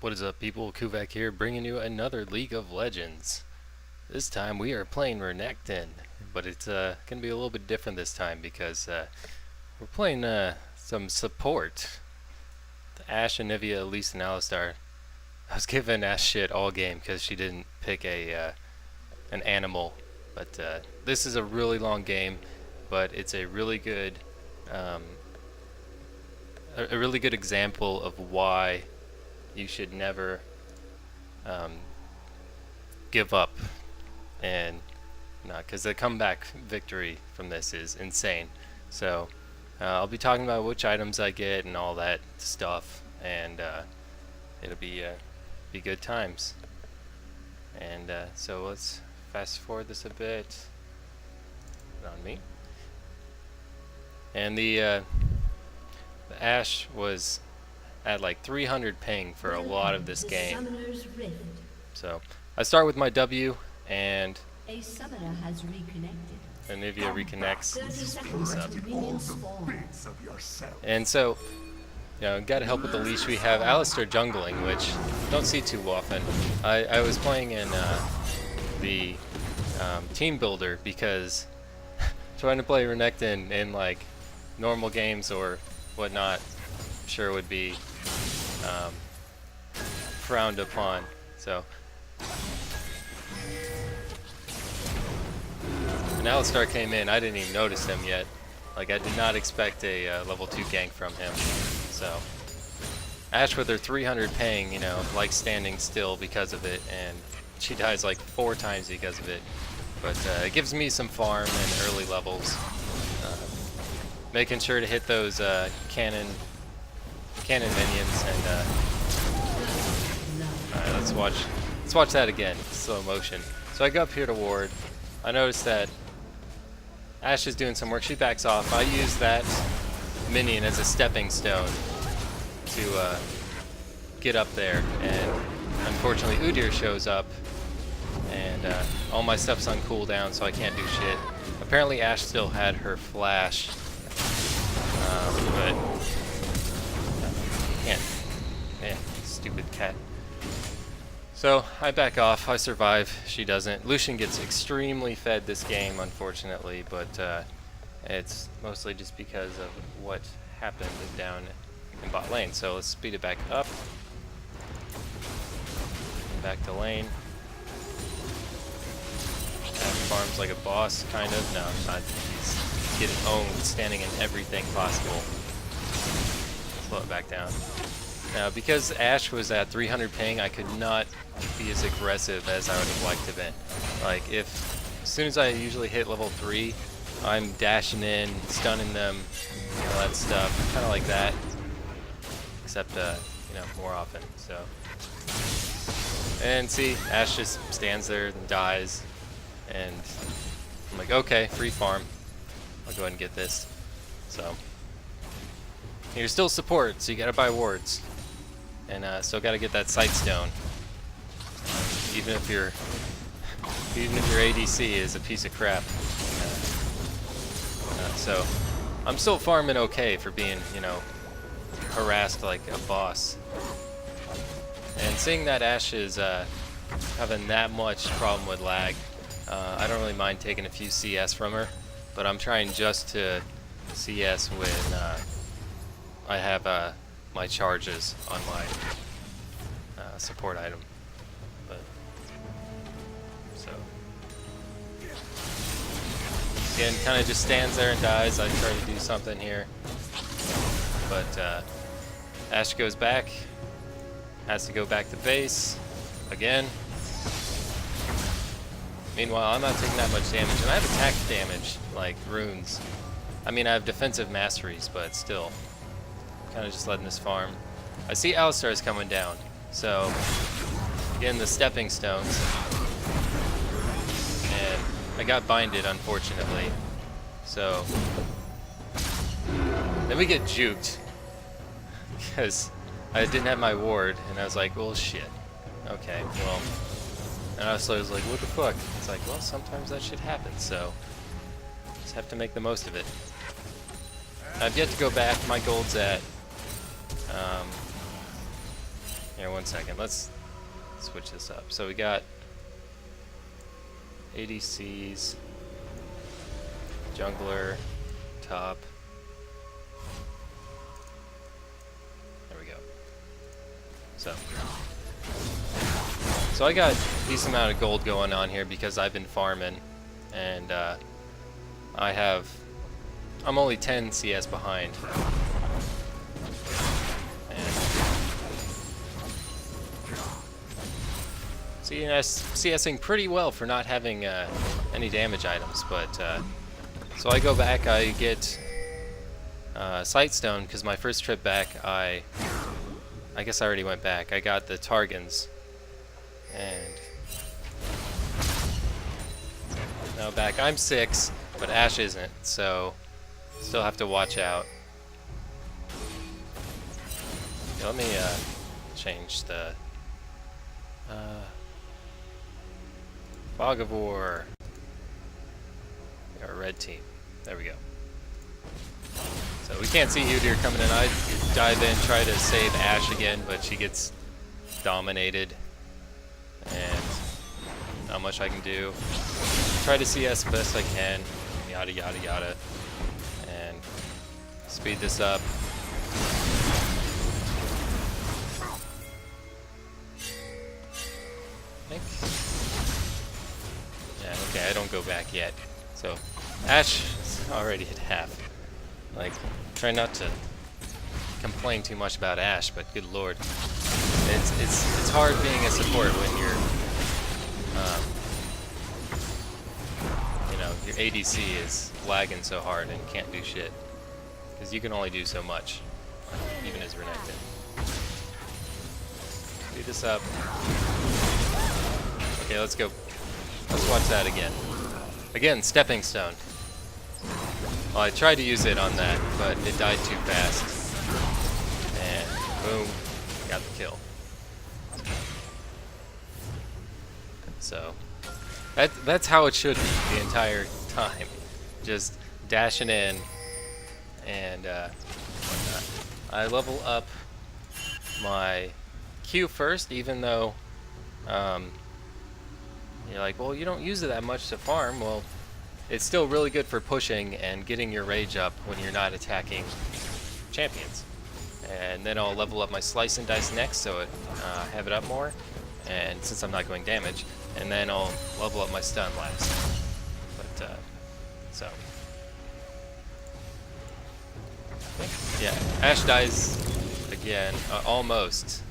What is up, people? Kuvak here, bringing you another League of Legends. This time we are playing Renekton, but it's going to be a little bit different this time because we're playing some support. Ashe, Anivia, Elise, and Alistar. I was giving Ashe shit all game because she didn't pick an animal, but this is a really long game, but it's a really good a really good example of why you should never give up, and because the comeback victory from this is insane. So I'll be talking about which items I get and all that stuff, and it'll be good times. And so let's fast forward this a bit. Put on me. And the Ashe was at like 300 ping for a lot of this game. So I start with my W, and a summoner has reconnected. Anivia reconnects. And so, gotta help with the leash. We have Alistar jungling, which don't see too often. I was playing in the team builder because trying to play Renekton in like normal games or whatnot, I'm sure would be frowned upon. So, when Alistar came in, I didn't even notice him yet. Like, I did not expect a level 2 gank from him. So, Ashe with her 300 ping, like standing still because of it, and she dies like 4 times because of it. But it gives me some farm in early levels. Making sure to hit those cannon minions, and alright, let's watch that again, slow motion. So I go up here to ward. I notice that Ashe is doing some work. She backs off. I use that minion as a stepping stone to get up there, and unfortunately Udyr shows up, and all my stuff's on cooldown, so I can't do shit. Apparently Ashe still had her flash, but can't. Man, stupid cat. So I back off. I survive. She doesn't. Lucian gets extremely fed this game, unfortunately, but it's mostly just because of what happened down in bot lane. So let's speed it back up. Back to lane. Farms like a boss, kind of. No, not. He's getting owned, standing in everything possible. Slow it back down. Now, because Ashe was at 300 ping, I could not be as aggressive as I would have liked to have been. Like, as soon as I usually hit level 3, I'm dashing in, stunning them, all that stuff, kind of like that, except, more often, so. And see, Ashe just stands there and dies, and I'm like, okay, free farm. I'll go ahead and get this. So, you're still support, so you gotta buy wards. And still gotta get that sight stone. Even if your ADC is a piece of crap. So I'm still farming okay for being, harassed like a boss. And seeing that Ashe is having that much problem with lag, I don't really mind taking a few CS from her, but I'm trying just to CS when I have my charges on my support item. But so again, kind of just stands there and dies. I try to do something here, but Ashe goes back, has to go back to base again. Meanwhile, I'm not taking that much damage, and I have attack damage like runes. I mean, I have defensive masteries, but still. Kind of just letting this farm. I see Alistar is coming down, so again the stepping stones, and I got binded unfortunately. So then we get juked because I didn't have my ward, and I was like, well, shit. Okay, well, and I was like, what the fuck? It's like, well, sometimes that shit happens, so just have to make the most of it. I've yet to go back. My gold's at Here, 1 second. Let's switch this up. So we got ADCs, jungler, top. There we go. So I got a decent amount of gold going on here because I've been farming, and I'm only 10 CS behind. CSing pretty well for not having any damage items, but so I go back, I get Sightstone because my first trip back, I guess I already went back. I got the Targans, and now back I'm 6, but Ashe isn't, so still have to watch out. Okay, let me change the Fog of War. Our red team. There we go. So we can't see Udyr coming in. I dive in, try to save Ashe again, but she gets dominated, and not much I can do. Try to CS best I can, yada yada yada, and speed this up. Yeah, okay, I don't go back yet. So, Ashe is already at half. Like, try not to complain too much about Ashe, but good lord. It's hard being a support when you're, you know, your ADC is lagging so hard and can't do shit. Because you can only do so much, even as Renekton. Speed this up. Okay, let's go. Let's watch that again. Again, Stepping Stone. Well, I tried to use it on that, but it died too fast. And boom, got the kill. So, that's how it should be the entire time. Just dashing in and whatnot. I level up my Q first, even though you're like, well, you don't use it that much to farm. Well, it's still really good for pushing and getting your rage up when you're not attacking champions. And then I'll level up my Slice and Dice next, so it have it up more. And since I'm not going damage, and then I'll level up my stun last. But so yeah, Ashe dies again, almost.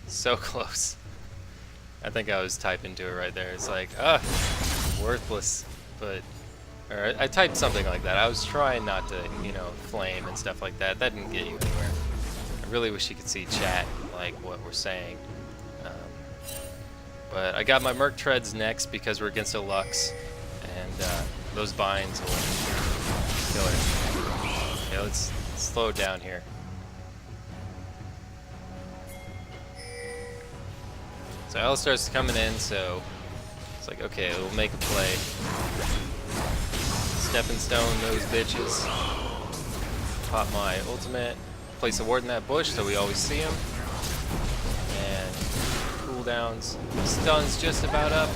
So close. I think I was typing to it right there. It's like, worthless. But, or I typed something like that. I was trying not to, you know, flame and stuff like that. That didn't get you anywhere. I really wish you could see chat, like what we're saying. But I got my Merc Treads next because we're against a Lux, and those binds will kill her. Okay, let's slow it down here. So Alistar's coming in, so it's like, okay, we'll make a play. Stepping Stone those bitches. Pop my ultimate. Place a ward in that bush so we always see him. And cooldowns. Stun's just about up.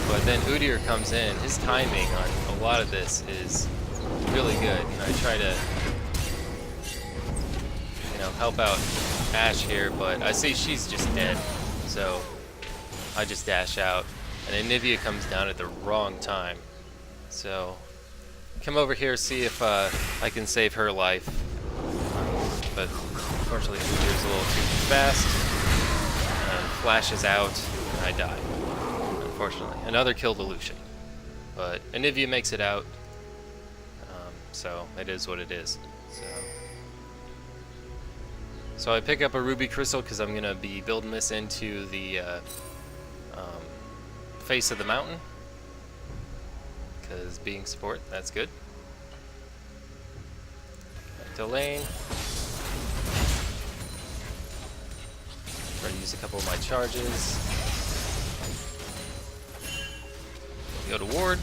But then Udyr comes in. His timing on a lot of this is really good. And I try to, you know, help out Ashe here, but I see she's just dead. So I just dash out, and Anivia comes down at the wrong time. So come over here, see if I can save her life. But unfortunately, Udyr's a little too fast, and flashes out, and I die. Unfortunately, another kill to Lucian. But Anivia makes it out, so it is what it is. So I pick up a ruby crystal because I'm gonna be building this into the face of the mountain. Because being support, that's good. Back to lane. Try to use a couple of my charges. Go to ward.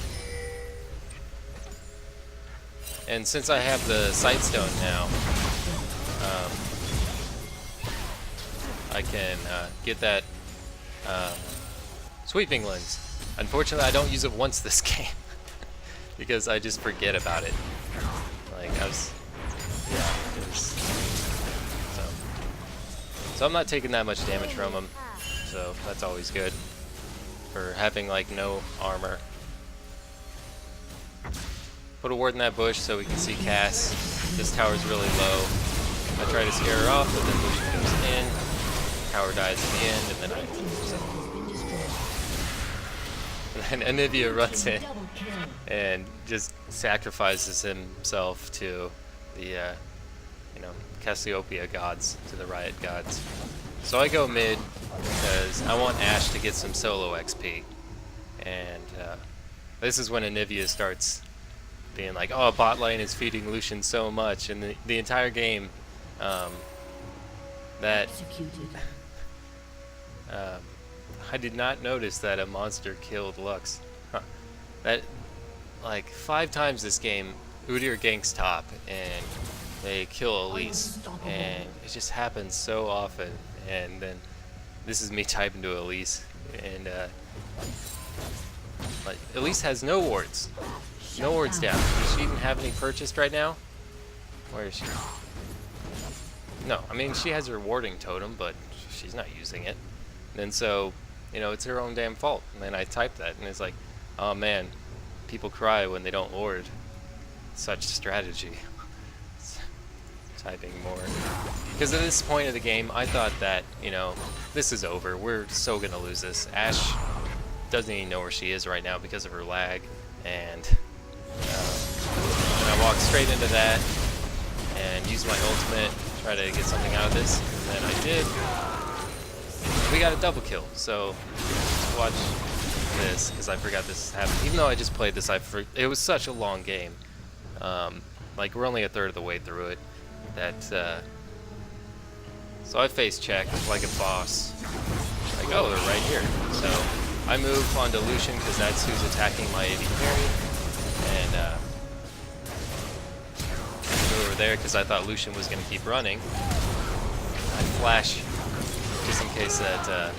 And since I have the Sightstone now, I can get that sweeping lens. Unfortunately, I don't use it once this game because I just forget about it. Like I was, yeah, it was, so I'm not taking that much damage from him, so that's always good for having like no armor. Put a ward in that bush so we can see Cass. This tower's really low. I try to scare her off, but then Lucian goes in. Tower dies at the end, and then and Anivia runs in and just sacrifices himself to the, you know, Cassiopeia gods, to the Riot gods. So I go mid because I want Ashe to get some solo XP, and this is when Anivia starts being like, "Oh, bot lane is feeding Lucian so much," and the entire game, that I did not notice that a monster killed Lux. Huh. That, like, 5 times this game, Udyr ganks top and they kill Elise, and it just happens so often. And then this is me typing to Elise, and like, Elise has no wards. No wards down. Does she even have any purchased right now? Where is she? No, I mean, she has her warding totem, but she's not using it. And so, you know, it's her own damn fault. And then I type that, and it's like, oh man, people cry when they don't ward. Such strategy. Typing more. Because at this point of the game, I thought that, you know, this is over. We're so gonna lose this. Ashe doesn't even know where she is right now because of her lag. And I walked straight into that and used my ultimate, try to get something out of this. And then I did. We got a double kill, so let's watch this, because I forgot this happened. Even though I just played this, it was such a long game. Like, we're only a third of the way through it. So I face check like a boss. Like, oh, they're right here. So I move onto Lucian, because that's who's attacking my AD carry. And I move over there, because I thought Lucian was going to keep running. I flash, just in case that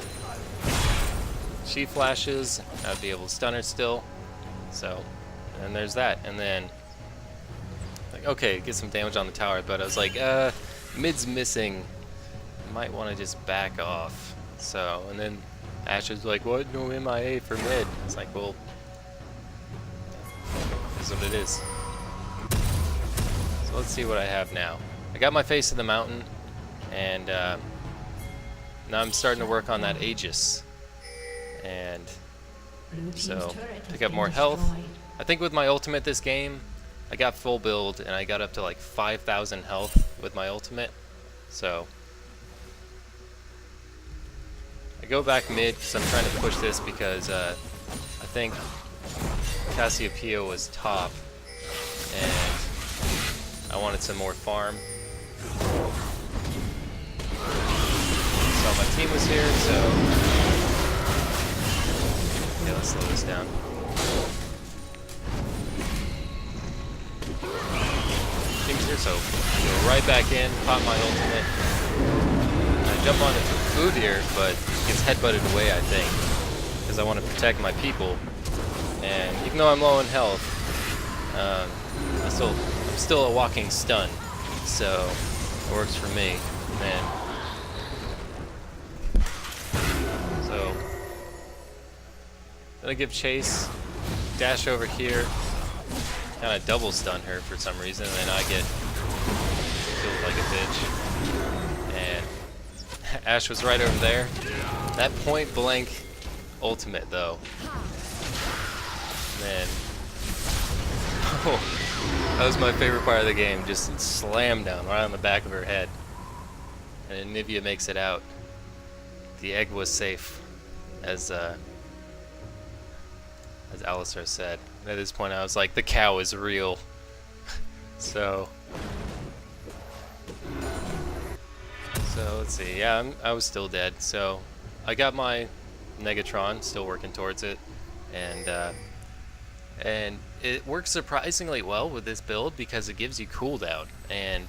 she flashes, I'd be able to stun her still. So, and there's that. And then, like, okay, get some damage on the tower, but I was like, mid's missing. Might want to just back off. So, and then Ashe was like, what? No MIA for mid. I was like, well, that's what it is. So let's see what I have now. I got my face of the mountain, and now I'm starting to work on that Aegis. And so, pick up more health. I think with my ultimate this game, I got full build, and I got up to like 5,000 health with my ultimate. So, I go back mid because I'm trying to push this, because I think Cassiopeia was top, and I wanted some more farm. So my team was here, so okay, let's slow this down. Team's here, so I go right back in, pop my ultimate. I jump on Udyr, but gets headbutted away, I think, because I want to protect my people. And even though I'm low in health, I'm still a walking stun, so it works for me. And so, gonna give chase, dash over here, kind of double stun her for some reason, and then I get killed like a bitch. And Ashe was right over there. That point blank ultimate though. Man. Oh, that was my favorite part of the game. Just slam down right on the back of her head. And Anivia makes it out. The egg was safe, as Alistar said. And at this point I was like, the cow is real. So let's see. Yeah, I was still dead. So I got my Negatron, still working towards it, and it works surprisingly well with this build because it gives you cooldown. And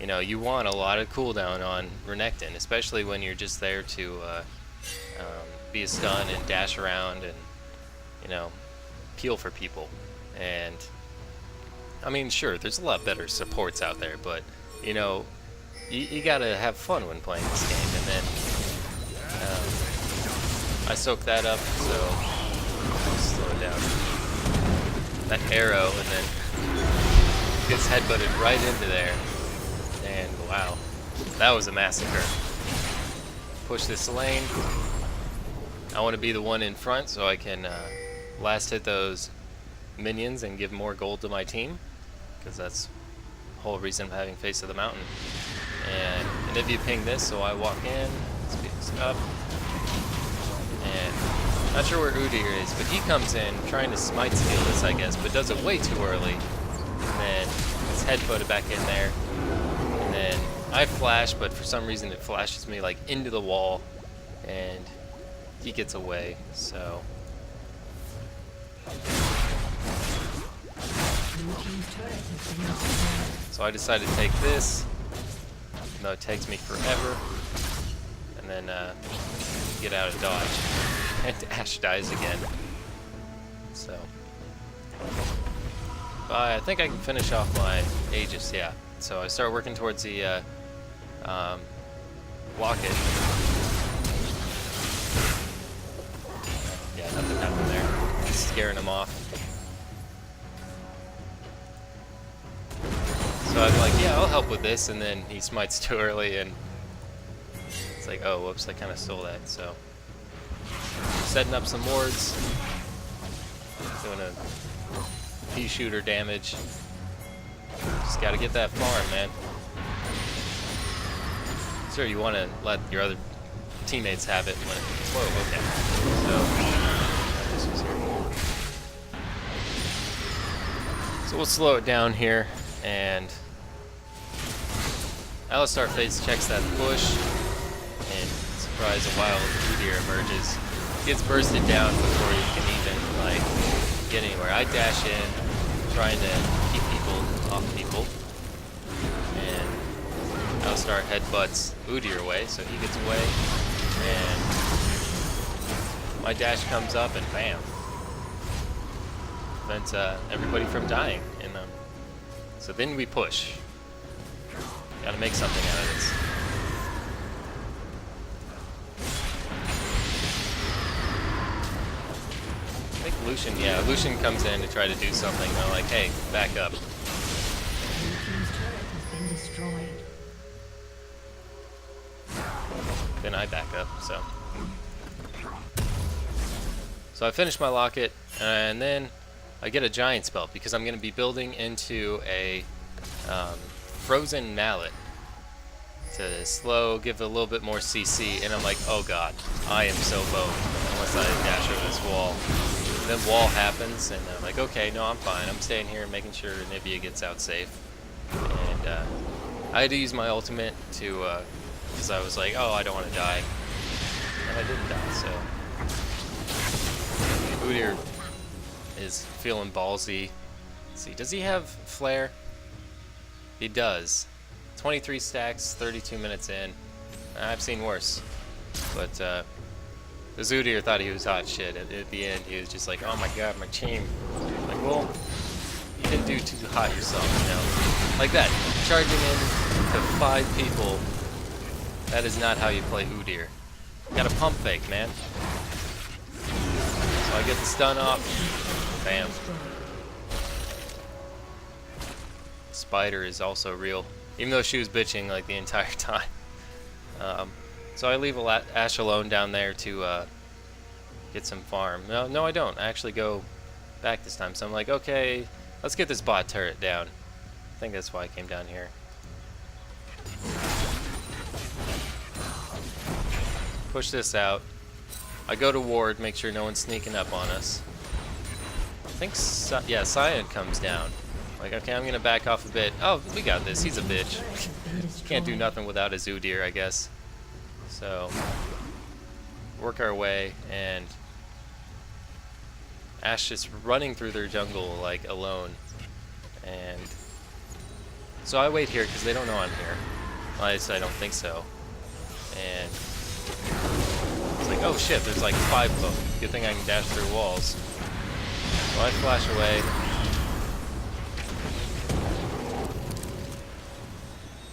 you know, you want a lot of cooldown on Renekton, especially when you're just there to be a stun and dash around and, you know, peel for people. And I mean, sure, there's a lot better supports out there, but you know, you gotta have fun when playing this game. And then I soaked that up, so I'll slow it down. That arrow, and then gets headbutted right into there. And wow, that was a massacre. Push this lane. I want to be the one in front so I can last hit those minions and give more gold to my team, because that's the whole reason of having Face of the Mountain. And if you ping this, so I walk in, speed this up, and not sure where Udyr is, but he comes in trying to smite steal this, I guess, but does it way too early. And then his headbutted back in there, and then I flash, but for some reason it flashes me like into the wall, and he gets away. So I decided to take this, even though it takes me forever, and then get out of dodge. And Ashe dies again. So I think I can finish off my Aegis, yeah. So I start working towards the locket. Yeah, nothing happened there. Just scaring him off. So I'm like, yeah, I'll help with this, and then he smites too early, and it's like, oh, whoops, I kind of stole that. So setting up some wards, doing a pea shooter damage. Just gotta get that farm, man. Sure, you want to let your other teammates have it when it's whoa, okay. So this was here. So we'll slow it down here, and Alistar Face checks that push, and surprise, a wild Udyr emerges. Gets bursted down before he can even like get anywhere. I dash in, trying to keep people off people, and Alistar headbutts Udyr away, so he gets away, and my dash comes up, and bam, prevents everybody from dying. And so then we push. Gotta make something out of this. I think Lucian, yeah, Lucian comes in to try to do something. They're like, hey, back up. Then I back up, so I finish my locket, and then I get a giant spell because I'm going to be building into a frozen mallet to give it a little bit more CC, and I'm like, oh god, I am so boned unless I dash over this wall. And then wall happens, and I'm like, okay, no, I'm fine. I'm staying here and making sure Nibia gets out safe. And I had to use my ultimate to, because I was like, oh, I don't want to die. And I didn't die, so. Udyr is feeling ballsy. Let's see, does he have flare? He does. 23 stacks, 32 minutes in. I've seen worse. But the Udyr thought he was hot shit. At the end, he was just like, oh my god, my team. Like, well, you didn't do too hot yourself, you know? Like that, charging in to 5 people. That is not how you play Udyr. You gotta pump fake, man. So I get the stun off. Bam. Spider is also real, even though she was bitching like the entire time. So I leave Ashe alone down there to get some farm. No, I don't. I actually go back this time. So I'm like, okay, let's get this bot turret down. I think that's why I came down here. Push this out. I go to ward, make sure no one's sneaking up on us. I think, yeah, Cyan comes down. Like, okay, I'm gonna back off a bit. Oh, we got this. He's a bitch. Can't do nothing without his Udyr, I guess. So, work our way, and Ashe is running through their jungle, like, alone. And So I wait here because they don't know I'm here. Well, at least I don't think so. And it's like, oh shit, there's like 5 of them. Good thing I can dash through walls. So I flash away.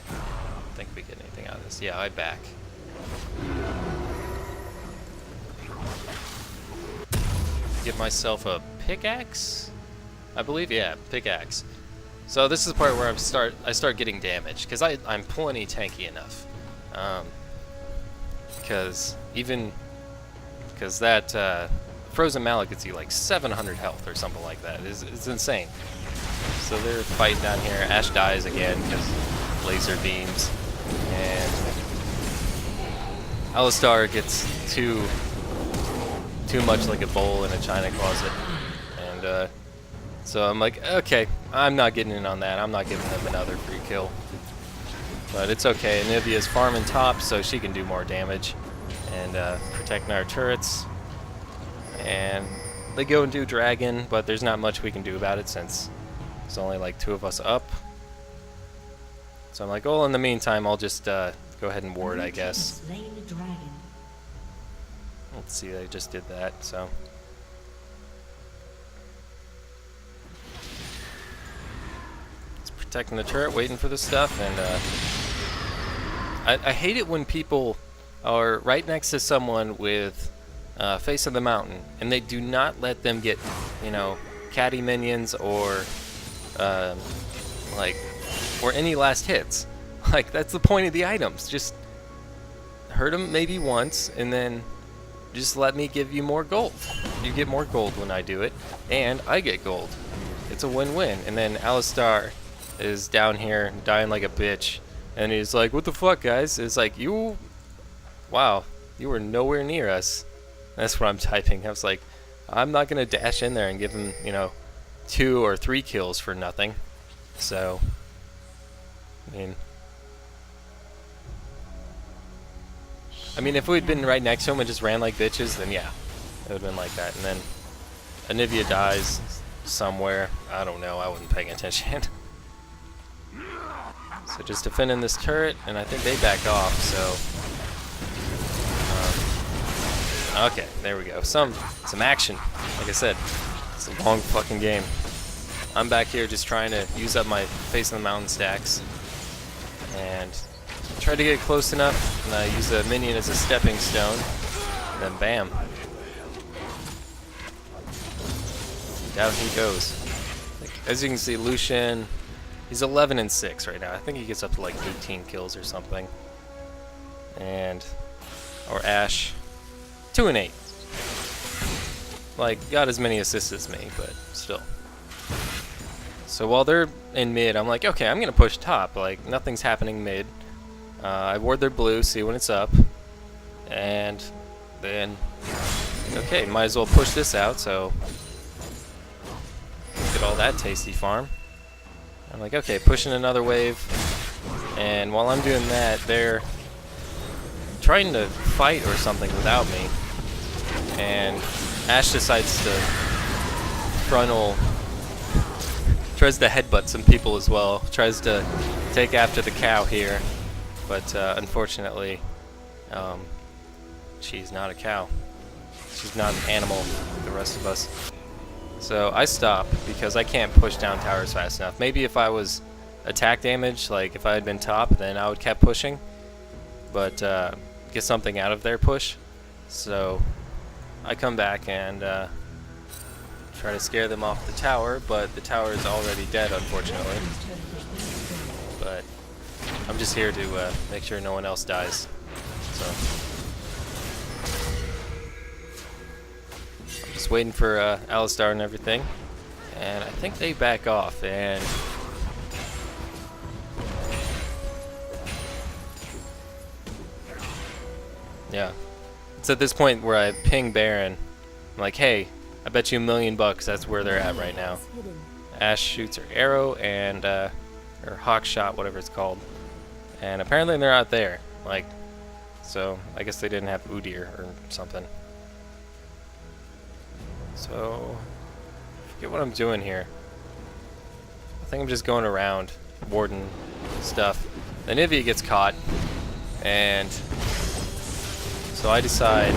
Don't think we get anything out of this. Yeah, I back. Get myself a pickaxe? I believe, yeah, pickaxe. So this is the part where I start getting damage, because I'm plenty tanky enough. Because that frozen mallet gets you like 700 health or something like that. It's insane. So they're fighting down here. Ash dies again because laser beams, and Alistar gets too much like a bowl in a china closet, and so I'm like, okay, I'm not getting in on that. I'm not giving them another free kill. But it's okay. Anivia's farming top, so she can do more damage and protecting our turrets. And they go and do dragon, but there's not much we can do about it since there's only like 2 of us up. So I'm like, well, in the meantime, I'll just go ahead and ward, I guess. Let's see, they just did that, so. Protecting the turret, waiting for the stuff, and I hate it when people are right next to someone with face of the mountain, and they do not let them get, you know, caddy minions or or any last hits. Like, that's the point of the items. Just hurt them maybe once, and then just let me give you more gold. You get more gold when I do it, and I get gold. It's a win-win. And then Alistar is down here dying like a bitch, and he's like, what the fuck, guys? It's like, wow, you were nowhere near us. That's what I'm typing. I was like, I'm not gonna dash in there and give him, you know, 2 or 3 kills for nothing. So I mean if we'd been right next to him and just ran like bitches, then yeah, it would have been like that. And then Anivia dies somewhere, I don't know, I wasn't paying attention. So just defending this turret, and I think they back off, so okay, there we go. Some action. Like I said, it's a long fucking game. I'm back here just trying to use up my face of the mountain stacks, and try to get close enough, and I use a minion as a stepping stone, and then bam, down he goes. As you can see, Lucian, he's 11 and 6 right now. I think he gets up to like 18 kills or something. Or Ash, 2 and 8. Like, got as many assists as me, but still. So while they're in mid, I'm like, okay, I'm gonna push top. Like, nothing's happening mid. I ward their blue, see when it's up, and then okay, might as well push this out. So get all that tasty farm. I'm like, okay, pushing another wave, and while I'm doing that, they're trying to fight or something without me, and Ash decides to tries to headbutt some people as well, tries to take after the cow here, but unfortunately, she's not a cow. She's not an animal like the rest of us. So I stop because I can't push down towers fast enough. Maybe if I was attack damage, like if I had been top, then I would kept pushing, but get something out of their push. So I come back and try to scare them off the tower, but the tower is already dead, unfortunately. But I'm just here to make sure no one else dies. So I'm just waiting for Alistar and everything, and I think they back off, and yeah, it's at this point where I ping Baron. I'm like, hey, I bet you $1 million that's where they're at right now. Ash shoots her arrow and or hawk shot, whatever it's called, and apparently they're out there. Like, so I guess they didn't have Udyr or something. So I forget what I'm doing here. I think I'm just going around warden stuff. The Nivea gets caught, and so I decide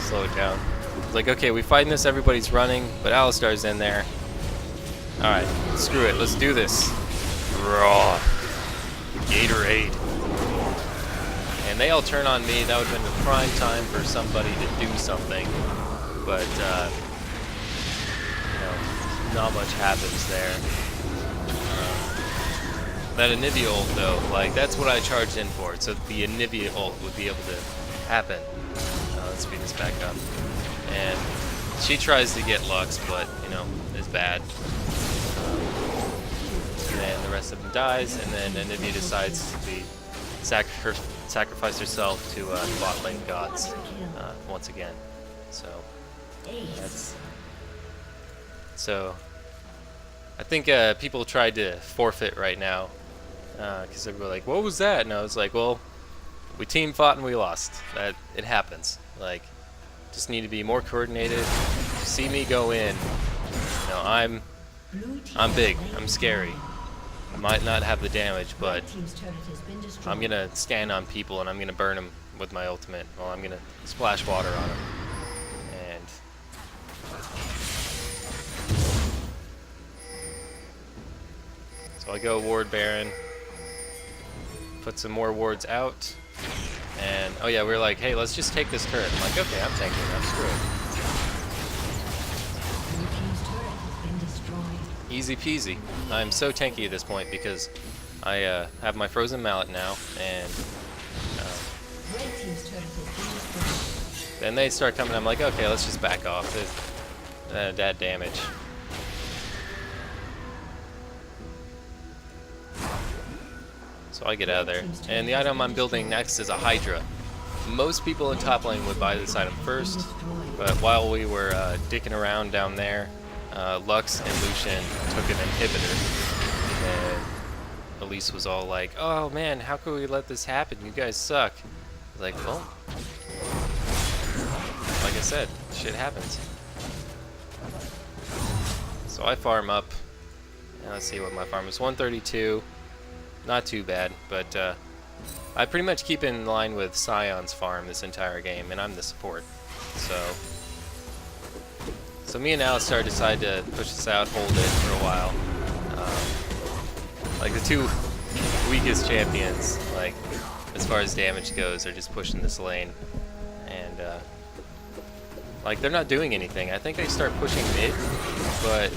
slow it down. It's like, okay, we fighting this, everybody's running, but Alistar's in there. Alright, screw it, let's do this. Raw. Gator-aid. And they all turn on me. That would have been the prime time for somebody to do something. But, you know, not much happens there. That Anivia ult, though, like, that's what I charged in for. So the Anivia ult would be able to happen. Let's speed this back up. And she tries to get Lux, but, you know, is bad. And then the rest of them dies, and then Anivia decides to be sacrifice herself to bot lane gods once again. So that's I think people tried to forfeit right now because they were like, "What was that?" And I was like, "Well, we team fought and we lost. That it happens. Like, just need to be more coordinated. See me go in. You know, I'm big. I'm scary. I might not have the damage, but I'm gonna stand on people and I'm gonna burn them with my ultimate. Well, I'm gonna splash water on them. And so I go Ward Baron, put some more wards out, and oh yeah, we were like, hey, let's just take this turret. I'm like, okay, I'm tanking it. I'm screwed. Easy peasy. I'm so tanky at this point because I have my frozen mallet now, and then they start coming. I'm like, okay, let's just back off. That damage. So I get out of there. And the item I'm building next is a Hydra. Most people in top lane would buy this item first, but while we were dicking around down there, Lux and Lucian took an inhibitor, and Elise was all like, "Oh man, how could we let this happen? You guys suck." I was like, well, like I said, shit happens. So I farm up, and let's see what my farm is. 132, not too bad, but I pretty much keep in line with Scion's farm this entire game, and I'm the support. So me and Alistar decided to push this out, hold it for a while. Like the two weakest champions, like as far as damage goes, are just pushing this lane, and like they're not doing anything. I think they start pushing mid, but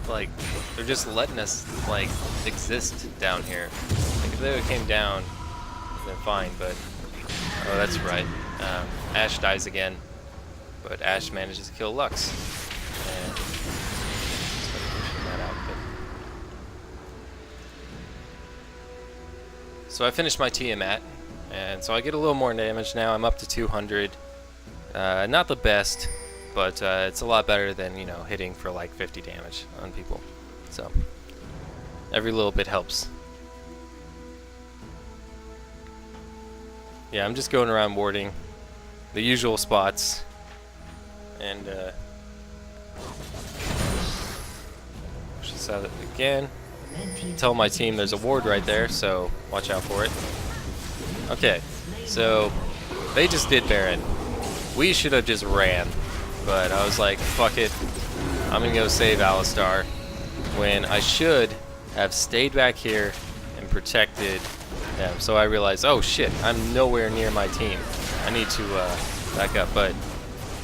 like they're just letting us like exist down here. Like if they would came down, then fine. But oh, that's right. Ashe dies again. But Ashe manages to kill Lux. And pushing that out a bit. So I finished my Tiamat, and so I get a little more damage now. I'm up to 200. Not the best, but it's a lot better than, you know, hitting for like 50 damage on people. So every little bit helps. Yeah, I'm just going around warding the usual spots. And push this out again. Tell my team there's a ward right there, so watch out for it. Okay, so they just did Baron. We should have just ran, but I was like, fuck it. I'm gonna go save Alistar, when I should have stayed back here and protected them. So I realized, oh shit, I'm nowhere near my team. I need to back up, but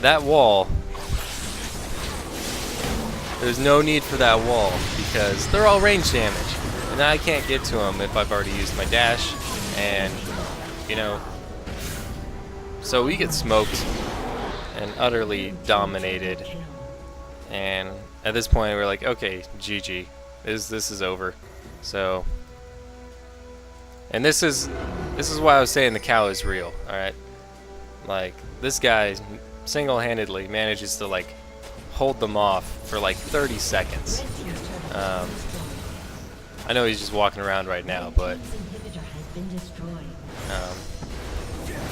that wall, there's no need for that wall because they're all range damage, and I can't get to them if I've already used my dash, and you know, so we get smoked and utterly dominated. And at this point, we're like, okay, GG, this is over. So, and this is why I was saying the cow is real. All right, like this guy single-handedly manages to like hold them off for like 30 seconds. I know he's just walking around right now, but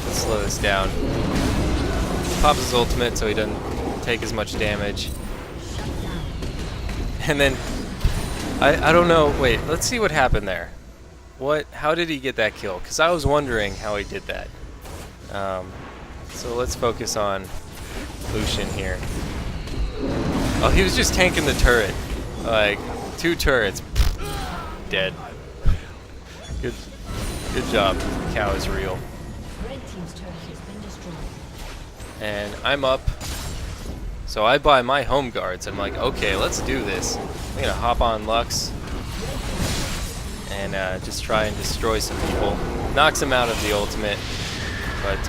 let's slow this down. Pops his ultimate so he doesn't take as much damage, and then I don't know. Wait, let's see what happened there. How did he get that kill? Because I was wondering how he did that. So let's focus on Lucian here. Oh, he was just tanking the turret. Like, 2 turrets. Dead. Good job. The cow is real. Red team's turret has been destroyed. And I'm up. So I buy my home guards. I'm like, okay, let's do this. I'm gonna hop on Lux and just try and destroy some people. Knocks him out of the ultimate, but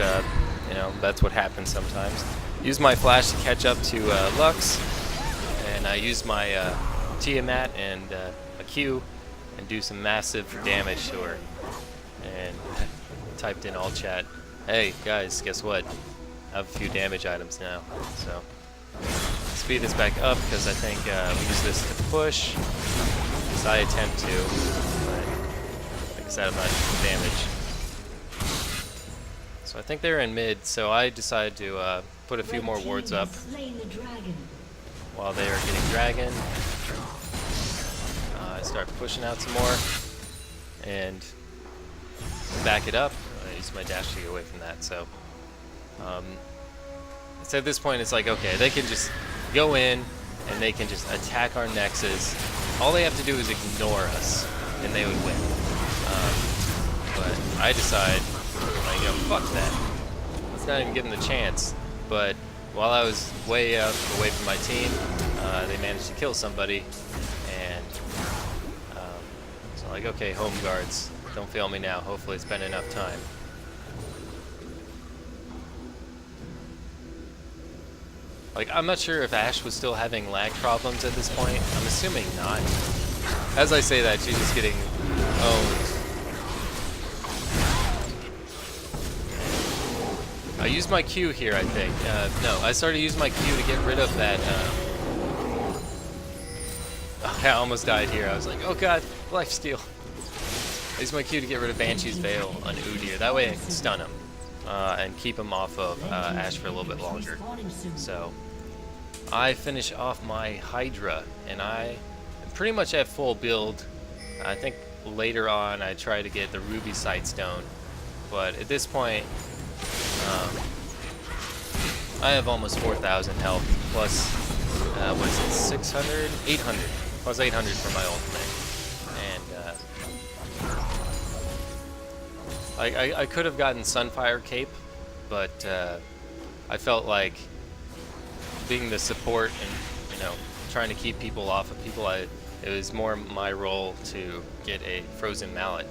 you know, that's what happens sometimes. Use my flash to catch up to Lux, and I use my Tiamat and a Q and do some massive damage to her. And typed in all chat, hey guys, guess what? I have a few damage items now. So speed this back up because I think we use this to push. Because I attempt to, but like I said, I'm not doing damage. So I think they're in mid, so I decided to put a few more wards up while they are getting dragon. I start pushing out some more and back it up. I use my dash to get away from that. So at this point, it's like, okay, they can just go in and they can just attack our nexus. All they have to do is ignore us, and they would win. But I decide, like, you know, fuck that. Let's not even give them the chance. But while I was way out away from my team, they managed to kill somebody, and so like, okay, home guards, don't fail me now. Hopefully, it's been enough time. Like, I'm not sure if Ashe was still having lag problems at this point. I'm assuming not. As I say that, she's just getting owned. I used my Q here, I think. No, I started using my Q to get rid of that. I almost died here. I was like, oh god, lifesteal. I used my Q to get rid of Banshee's Veil on Udyr. That way I can stun him. And keep him off of Ashe for a little bit longer. So I finish off my Hydra, and I am pretty much at full build. I think later on I try to get the Ruby Sightstone, but at this point I have almost 4,000 health plus what is it, 600, 800 plus 800 for my ultimate. I could have gotten Sunfire Cape, but I felt like being the support and, you know, trying to keep people off of people, it was more my role to get a Frozen Mallet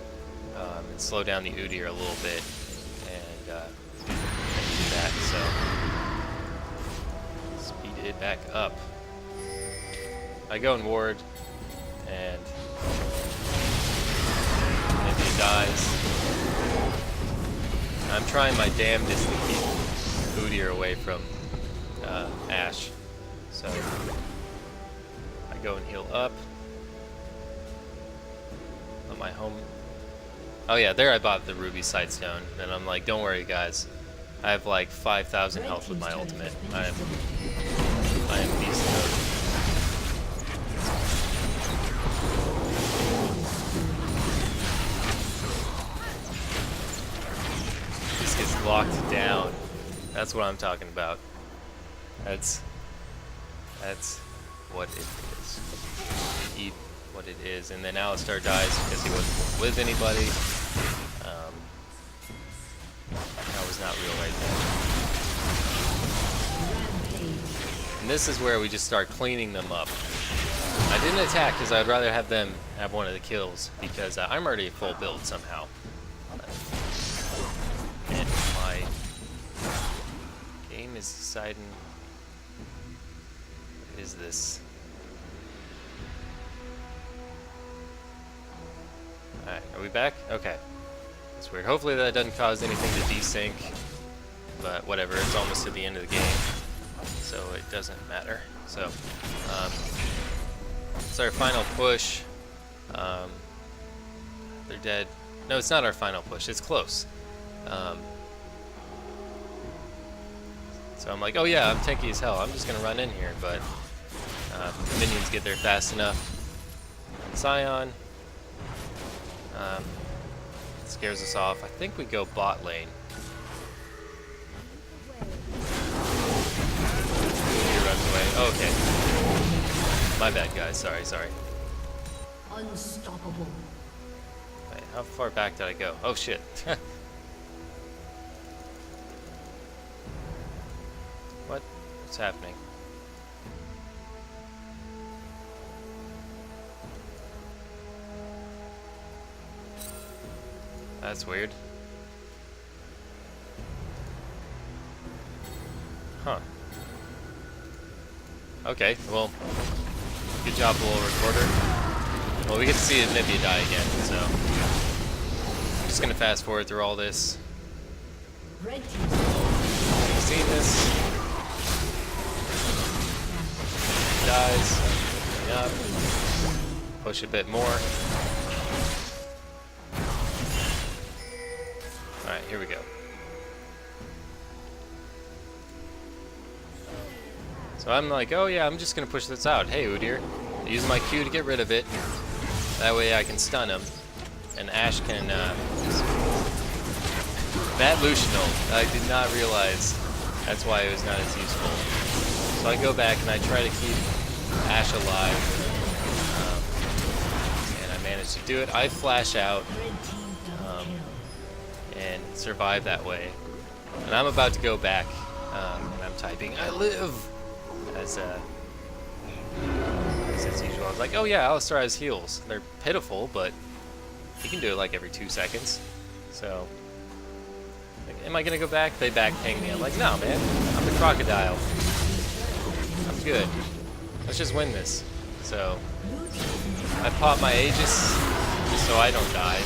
and slow down the Udyr a little bit and do that. So speed it back up. I go in ward, and if he dies, I'm trying my damnedest to keep Udyr away from Ashe. So I go and heal up. On my home. Oh yeah, there I bought the Ruby Sightstone, and I'm like, don't worry guys, I have like 5,000 health with my ultimate. I am beast mode. Gets locked down. That's what I'm talking about. That's what it is. Eat what it is. And then Alistar dies because he wasn't with anybody. That was not real right there. And this is where we just start cleaning them up. I didn't attack because I'd rather have them have one of the kills because I'm already full build somehow. And my game is deciding, what is this? Alright, are we back? Okay. That's weird. Hopefully that doesn't cause anything to desync, but whatever, it's almost at the end of the game, so it doesn't matter. So, it's our final push. They're dead. No, it's not our final push, it's close. So I'm like, oh yeah, I'm tanky as hell. I'm just gonna run in here, but the minions get there fast enough. Scion. Scares us off. I think we go bot lane. He runs away. Oh, okay. My bad, guys. Sorry. Unstoppable. Wait, how far back did I go? Oh, shit. What's happening? That's weird. Huh. Okay, well, good job, little recorder. Well, we get to see Olivia die again, so I'm just gonna fast forward through all this. Red team's You've seen this. Dies. Coming up. Push a bit more. Alright, here we go. So I'm like, oh yeah, I'm just gonna push this out. Hey, Udyr. Use my Q to get rid of it. That way I can stun him. And Ashe can, that Lucian ult, I did not realize that's why it was not as useful. So I go back and I try to keep Ashe alive. And I managed to do it. I flash out. And survive that way. And I'm about to go back, and I'm typing, I live! As usual. I was like, oh yeah, Alistar has heals. They're pitiful, but he can do it like every 2 seconds. So, like, am I gonna go back? They back ping me. I'm like, no man, I'm the crocodile. I'm good. Let's just win this. So, I pop my Aegis, just so I don't die.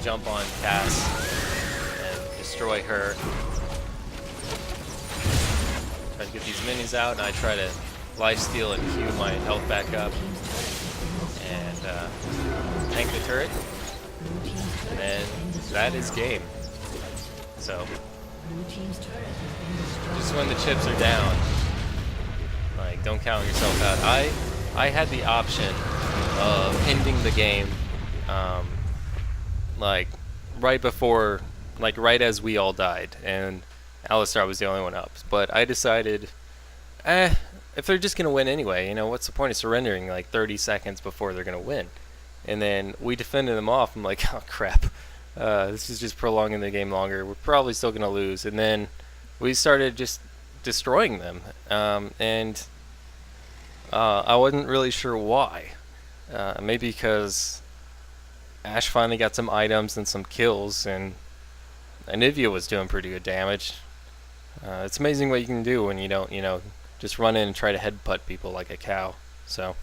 Jump on Cass and destroy her. Try to get these minis out, and I try to lifesteal and queue my health back up and tank the turret. And then that is game. So just when the chips are down, like, don't count yourself out. I had the option of ending the game. Like right before, like right as we all died, and Alistar was the only one up. But I decided, if they're just gonna win anyway, you know, what's the point of surrendering like 30 seconds before they're gonna win? And then we defended them off. I'm like, oh crap, this is just prolonging the game longer. We're probably still gonna lose. And then we started just destroying them, and I wasn't really sure why. Maybe because Ashe finally got some items and some kills, and Anivia was doing pretty good damage. It's amazing what you can do when you don't, you know, just run in and try to headbutt people like a cow. So,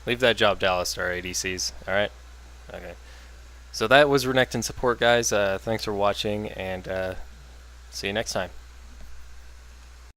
leave that job to Alistar ADCs, alright? Okay. So that was Renekton support, guys. Thanks for watching, and see you next time.